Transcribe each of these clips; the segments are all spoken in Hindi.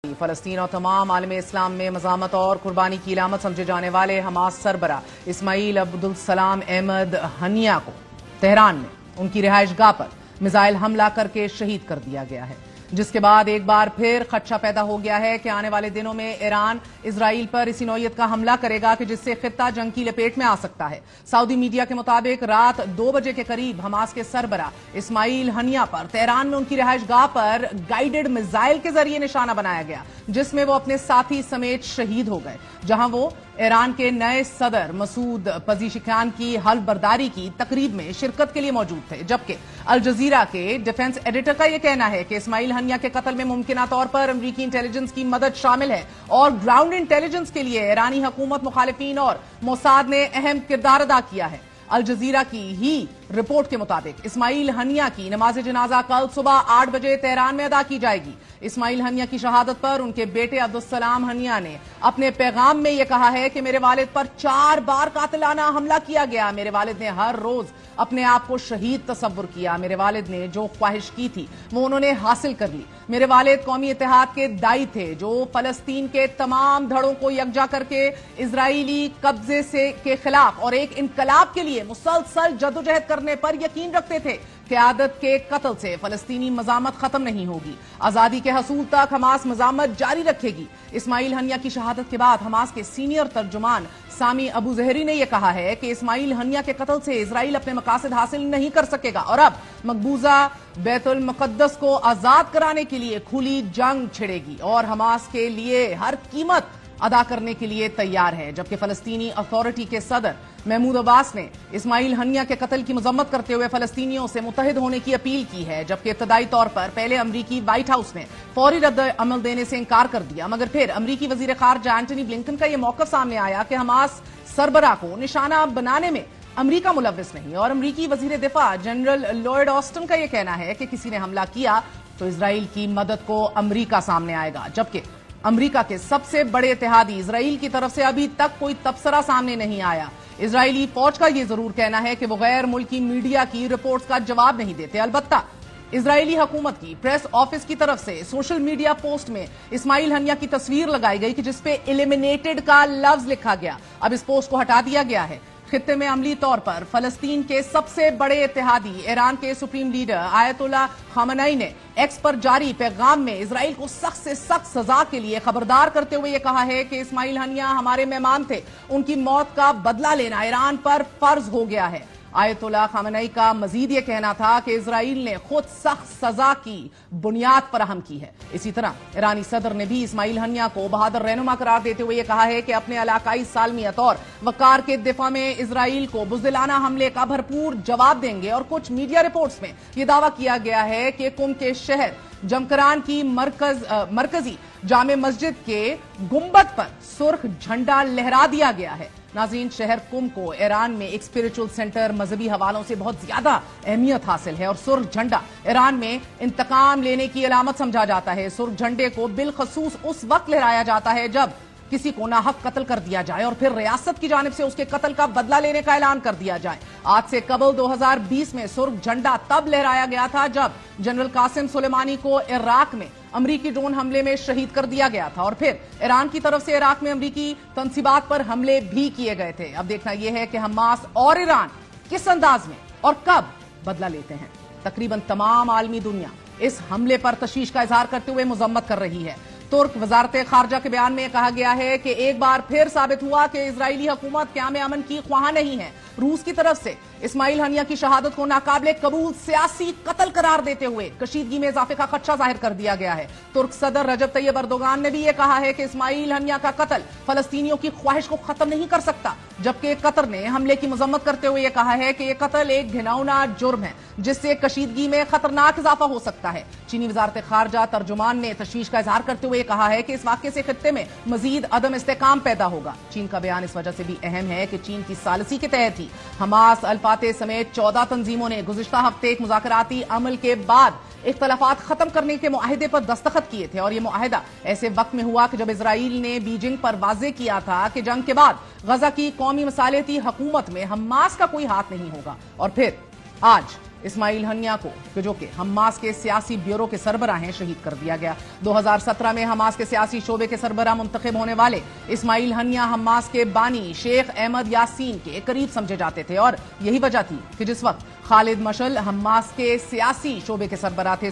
फलस्तीन और तमाम आलम इस्लाम में मज़ामत और कुर्बानी की इलामत समझे जाने वाले हमास सरबरा इस्माइल अब्दुल सलाम अहमद हनिया को तेहरान में उनकी रिहाइश गाह पर मिसाइल हमला करके शहीद कर दिया गया है, जिसके बाद एक बार फिर खदशा पैदा हो गया है कि आने वाले दिनों में ईरान इजराइल पर इसी नौयत का हमला करेगा कि जिससे खित्ता जंग की लपेट में आ सकता है। सऊदी मीडिया के मुताबिक रात 2 बजे के करीब हमास के सरबरा इस्माइल हनिया पर तेहरान में उनकी रिहाइश गाह पर गाइडेड मिसाइल के जरिए निशाना बनाया गया, जिसमें वो अपने साथी समेत शहीद हो गए, जहां वो ईरान के नए सदर मसूद पजीशिकान की हल्फ बर्दारी की तकरीब में शिरकत के लिए मौजूद थे। जबकि अल जजीरा के डिफेंस एडिटर का यह कहना है कि इस्माइल हनिया के कत्ल में मुमकिन तौर पर अमरीकी इंटेलिजेंस की मदद शामिल है और ग्राउंड इंटेलिजेंस के लिए ईरानी हुकूमत, मुखालिफिन और मोसाद ने अहम किरदार अदा किया है। अल जजीरा की ही रिपोर्ट के मुताबिक इस्माइल हनिया की नमाज जनाजा कल सुबह 8 बजे तेहरान में अदा की जाएगी। इस्माइल हनिया की शहादत पर उनके बेटे अब्दुल सलाम हनिया ने अपने पैगाम में यह कहा है कि मेरे वालिद पर 4 बार कातिलाना हमला किया गया। मेरे वालिद ने हर रोज अपने आप को शहीद तस्वुर किया। मेरे वालिद ने जो ख्वाहिश की थी वो उन्होंने हासिल कर ली। मेरे वालिद कौमी इत्तेहाद के दाई थे, जो फलस्तीन के तमाम धड़ों को यकजा करके इजरायली कब्जे से के खिलाफ और एक इनकलाब के लिए मुसलसल जदोजहद करने पर यकीन रखते थे। क़यादत के कत्ल से फलस्तीनी मज़ामत खत्म नहीं होगी। आजादी के हसूल तक हमास मज़ामत जारी रखेगी। इस्माइल हनिया की शहादत के बाद हमास के सीनियर तर्जुमान सामी अबू जहरी ने यह कहा है कि इस्माइल हनिया के कत्ल से इजराइल अपने मकासद हासिल नहीं कर सकेगा और अब मकबूजा बैतुल मुक़द्दस को आजाद कराने के लिए खुली जंग छिड़ेगी और हमास के लिए हर कीमत अदा करने के लिए तैयार है। जबकि फलस्तीनी अथॉरिटी के सदर महमूद अब्बास ने इस्माइल हनिया के कत्ल की मजम्मत करते हुए फलस्तीनियों से मुत्तहिद होने की अपील की है। जबकि इब्तदाई तौर पर पहले अमरीकी व्हाइट हाउस ने फौरी रद्द अमल देने से इंकार कर दिया, मगर फिर अमरीकी वजीर खारजा एंटनी ब्लिंकन का यह मौकफ सामने आया कि हमास सरबरा को निशाना बनाने में अमरीका मुलव्विस नहीं। और अमरीकी वजीर दिफा जनरल लॉयड ऑस्टिन का यह कहना है कि किसी ने हमला किया तो इजराइल की मदद को अमरीका सामने आएगा। जबकि अमरीका के सबसे बड़े इत्तेहादी इजराइल की तरफ से अभी तक कोई तबसरा सामने नहीं आया। इजरायली फौज का यह जरूर कहना है कि वो गैर मुल्की मीडिया की रिपोर्ट्स का जवाब नहीं देते। अलबत्ता इजरायली हुकूमत की प्रेस ऑफिस की तरफ से सोशल मीडिया पोस्ट में इस्माइल हनिया की तस्वीर लगाई गई कि जिसपे एलिमिनेटेड का लफ्ज लिखा गया। अब इस पोस्ट को हटा दिया गया है। खित्ते में अमली तौर पर फलस्तीन के सबसे बड़े इत्तेहादी ईरान के सुप्रीम लीडर आयतुल्लाह खामेनी ने एक्स पर जारी पैगाम में इजराइल को सख्त से सख्त सजा के लिए खबरदार करते हुए यह कहा है कि इस्माइल हनिया हमारे मेहमान थे, उनकी मौत का बदला लेना ईरान पर फर्ज हो गया है। आयतुल्लाह खामेनी का मजीद यह कहना था कि इजराइल ने खुद सख्त सजा की बुनियाद फराहम की है। इसी तरह ईरानी सदर ने भी इस्माइल हनिया को बहादुर रहनुमा करार देते हुए यह कहा है कि अपने इलाकाई सालमियत और वकार के दिफा में इजराइल को बुज़दिलाना हमले का भरपूर जवाब देंगे। और कुछ मीडिया रिपोर्ट्स में यह दावा किया गया है कि कुम के शहर जमकरान की मरकजी जामे मस्जिद के गुंबद पर सुर्ख झंडा लहरा दिया गया है। नाज़रीन, शहर कुम को ईरान में एक स्पिरिचुअल सेंटर, मजहबी हवालों से बहुत ज्यादा अहमियत हासिल है और सुर्ख झंडा ईरान में इंतकाम लेने की अलामत समझा जाता है। सुर्ख झंडे को बिलखसूस उस वक्त लहराया जाता है जब किसी को नाहक कत्ल कर दिया जाए और फिर रियासत की जानिब से उसके कत्ल का बदला लेने का ऐलान कर दिया जाए। आज से कबल 2020 में सुर्ख झंडा तब लहराया गया था जब जनरल कासिम सुलेमानी को इराक में अमरीकी ड्रोन हमले में शहीद कर दिया गया था और फिर ईरान की तरफ से इराक में अमरीकी तंसीबात पर हमले भी किए गए थे। अब देखना यह है कि हमास और ईरान किस अंदाज में और कब बदला लेते हैं। तकरीबन तमाम आलमी दुनिया इस हमले पर तशवीश का इजहार करते हुए मजम्मत कर रही है। तुर्क वजारत खारजा के बयान में कहा गया है कि एक बार फिर साबित हुआ कि इजरायली हुकूमत क़याम अमन की ख्वाह नहीं है। रूस की तरफ से इस्माइल हनिया की शहादत को नाकाबिले कबूल सियासी कत्ल करार देते हुए कशीदगी में इजाफे का खदशा जाहिर कर दिया गया है। तुर्क सदर रजब तैयब अर्दोगान ने भी यह कहा है कि इस्माइल हनिया का कत्ल फलस्तीनियों की ख्वाहिश को खत्म नहीं कर सकता। जबकि कतर ने हमले की मजम्मत करते हुए यह कहा है कि यह कत्ल एक घिनौना जुर्म है जिससे कशीदगी में खतरनाक इजाफा हो सकता है। चीनी वजारत खारजा तर्जुमान ने तशवीश का इजहार करते हुए कहा है कि इस वाक़े से खित्ते में मजीद अदम इस्तेकाम पैदा होगा। चीन का बयान इस वजह से भी अहम है कि चीन की सालिसी के तहत ही हमास, अल-फातह समेत 14 तंजीमों ने गुज़िश्ता हफ्ते एक मुज़ाकराती अमल के बाद इख्तलाफात खत्म करने के मुआहदे पर दस्तखत किए थे। और यह मुआहदा ऐसे वक्त में हुआ कि जब इजराइल ने बीजिंग पर वाजे किया था कि जंग के बाद गजा की कौमी मसालेती हुकूमत में हमास का कोई हाथ नहीं होगा। और फिर आज इस्माइल हनिया को, जो कि हमास के सियासी ब्यूरो के सरबराह हैं, शहीद कर दिया गया। 2017 में हमास के सियासी शोबे के सरबराह मुंतखब होने वाले इस्माइल हनिया हमास के बानी शेख अहमद यासीन के करीब समझे जाते थे और यही वजह थी कि जिस वक्त खालिद मशल हमास के सियासी शोबे के सरबराह थे,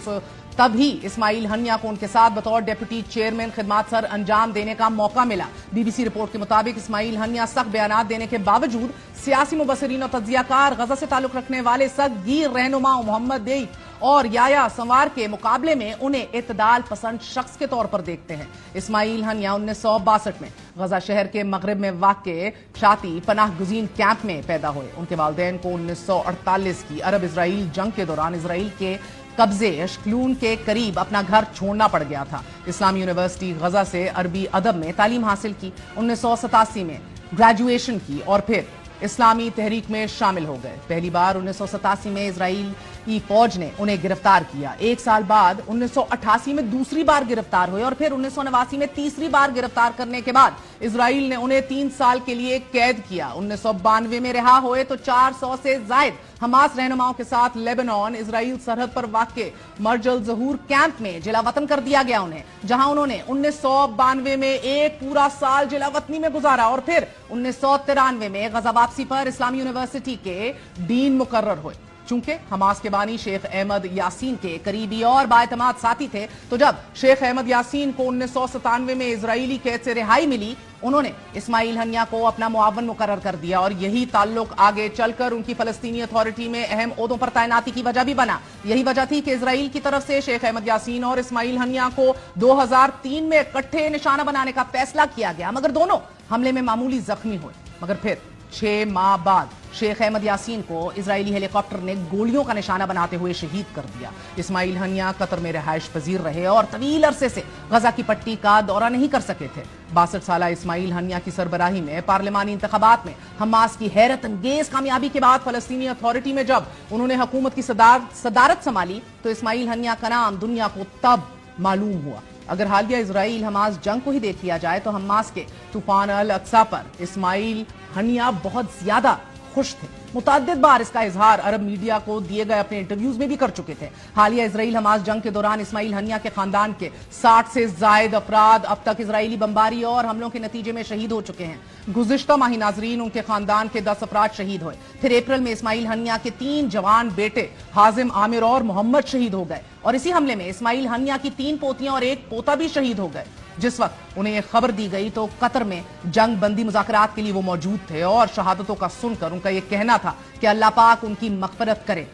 तभी इस्माइल हनिया को उनके साथ बतौर डेप्यूटी चेयरमैन खिदमात सर अंजाम देने का मौका मिला। बीबीसी रिपोर्ट के मुताबिक इस्माइल हनिया सख्त बयान देने के बावजूद सियासी मुबसरीन और तज्जियाकार गजा से ताल्लुक रखने वाले सगीर रहनुमाओं मोहम्मद देई और याया संवार के मुकाबले में उन्हें इत्दाल पसंद शख्स के तौर पर देखते हैं। इस्माइल हनिया 1962 में गजा शहर के मगरिब में वाक़े शाती पनाह गुज़ीन कैंप में पैदा हुए। उनके वालिदैन को 1948 की अरब इजराइल जंग के दौरान इजराइल के कब्जे अशक्लून के करीब अपना घर छोड़ना पड़ गया था। इस्लामी यूनिवर्सिटी गजा से अरबी अदब में तालीम हासिल की। 1987 में ग्रेजुएशन की और फिर इस्लामी तहरीक में शामिल हो गए। पहली बार 1987 में इजराइल की फौज ने उन्हें गिरफ्तार किया। एक साल बाद 1988 में दूसरी बार गिरफ्तार हुए और फिर 1989 में तीसरी बार गिरफ्तार करने के बाद इजराइल ने उन्हें 3 साल के लिए कैद किया। 1992 में रिहा हुए तो 400 से ज्यादा हमास रहनुमाओं के साथ लेबनान इजराइल सरहद पर वाक़े मर्जल ज़हूर कैंप में जिला वतन कर दिया गया उन्हें, जहां उन्होंने 1992 में एक पूरा साल जिला वतनी में गुजारा और फिर 1993 में गजा वापसी पर इस्लामी यूनिवर्सिटी के डीन मुकर्रर हुए। चूंकि हमास के बानी शेख अहमद यासीन के करीबी और बाएतमाद साथी थे, तो जब शेख अहमद यासीन को 1997 में इजरायली कैद से रिहाई मिली, उन्होंने इस्माइल हनिया को अपना मुआवन मुकर्रर कर दिया और यही ताल्लुक आगे चलकर उनकी फलस्तीनी अथॉरिटी में अहम ओहदों पर तैनाती की वजह भी बना। यही वजह थी कि इजराइल की तरफ से शेख अहमद यासीन और इस्माइल हनिया को 2003 में इकट्ठे निशाना बनाने का फैसला किया गया, मगर दोनों हमले में मामूली जख्मी हुए। मगर फिर 6 माह बाद शेख अहमद यासीन को इजरायली हेलीकॉप्टर ने गोलियों का निशाना बनाते हुए शहीद कर दिया। इस्माइल हनिया कतर में रिहाइश पजीर रहे और तवील अरसे से गजा की पट्टी का दौरा नहीं कर सके थे। 62 साला इस्माइल हनिया की सरबराही में पार्लिमानी इंतखाबात में हमास की हैरत अंगेज कामयाबी के बाद फलस्तीनी अथॉरिटी में जब उन्होंने हुकूमत की सदारत संभाली, तो इस्माइल हनिया का नाम दुनिया को तब मालूम हुआ। अगर हालिया इजराइल हमास जंग को ही देख लिया जाए तो हमास के तूफान अल अक्सा पर इस्माइल हनिया बहुत ज्यादा खुश थे। मुतअद्दिद बार इसका इजहार अरब मीडिया को दिए गए अपने इंटरव्यूज में भी कर चुके थे। हालिया इजराइल हमास जंग के दौरान इस्माइल हनिया के खानदान के 60 से ज्यादा अफराद अब तक इजरायली बमबारी और हमलों के नतीजे में शहीद हो चुके हैं। गुज़िश्ता माही नाजरीन उनके खानदान के 10 अफराद शहीद हुए। फिर अप्रैल में इस्माइल हनिया के 3 जवान बेटे हाजिम आमिर और मोहम्मद शहीद हो गए और इसी हमले में इस्माइल हनिया की 3 पोतियां और 1 पोता भी शहीद हो गए। जिस वक्त उन्हें यह खबर दी गई तो कतर में जंग बंदी मुज़ाकरात के लिए वो मौजूद थे और शहादतों का सुनकर उनका यह कहना था कि अल्लाह पाक उनकी मग़फ़िरत करे,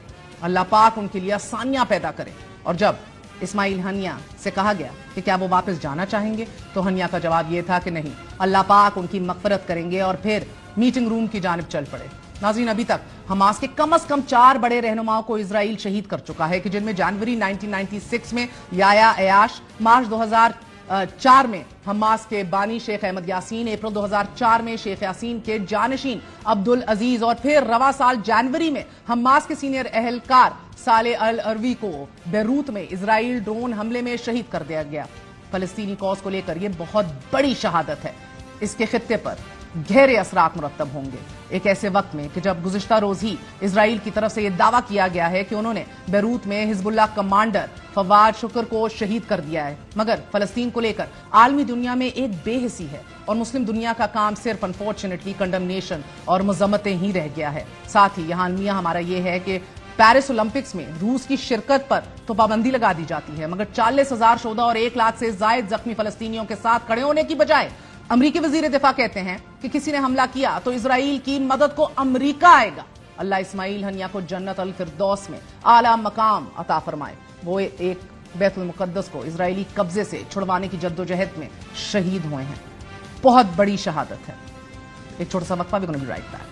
अल्लाह पाक उनके लिए आसानियां पैदा करे। और जब इस्माइल हनिया से कहा गया कि क्या वो वापस जाना चाहेंगे, तो हनिया का जवाब यह था कि नहीं, अल्लाह पाक उनकी मग़फ़िरत करेंगे और फिर मीटिंग रूम की जानिब चल पड़े। नाज़रीन, अभी तक हमास के कम से कम 4 बड़े रहनुमाओं को इजराइल शहीद कर चुका है कि जिनमें जनवरी 1996 में याया अयाश, मार्च 2004 में हमास के बानी शेख अहमद यासीन, अप्रैल 2004 में शेख यासीन के जानशीन अब्दुल अजीज और फिर रवा साल जनवरी में हमास के सीनियर अहलकार साले अल अरवी को बेरूत में इजराइल ड्रोन हमले में शहीद कर दिया गया। फलस्तीनी कौज को लेकर यह बहुत बड़ी शहादत है। इसके खित्ते पर गहरे असरात मुरत्तब होंगे एक ऐसे वक्त में कि जब गुज़िश्ता रोज ही इजराइल की तरफ से यह दावा किया गया है कि उन्होंने बेरूत में हिजबुल्लाह कमांडर फवाद शुक्र को शहीद कर दिया है। मगर फलस्तीन को लेकर आलमी दुनिया में एक बेहिसी है और मुस्लिम दुनिया का काम सिर्फ अनफॉर्चुनेटली कंडमनेशन और मजम्मतें ही रह गया है। साथ ही यहां अलमिया हमारा यह है कि पेरिस ओलंपिक्स में रूस की शिरकत पर तो पाबंदी लगा दी जाती है, मगर 40,000 शोधा और 1 लाख से ज्यादा जख्मी फलस्तीनियों के साथ खड़े होने की बजाय अमरीकी वजीर दिफा कहते हैं कि किसी ने हमला किया तो इजराइल की मदद को अमरीका आएगा। अल्लाह इस्माइल हनिया को जन्नत अल फिरदौस में आला मकाम अता फरमाए। वो एक बैतुल मुकद्दस को इजरायली कब्जे से छुड़वाने की जद्दोजहद में शहीद हुए हैं। बहुत बड़ी शहादत है। एक छोटा सा वक्फा भी राइट बैक।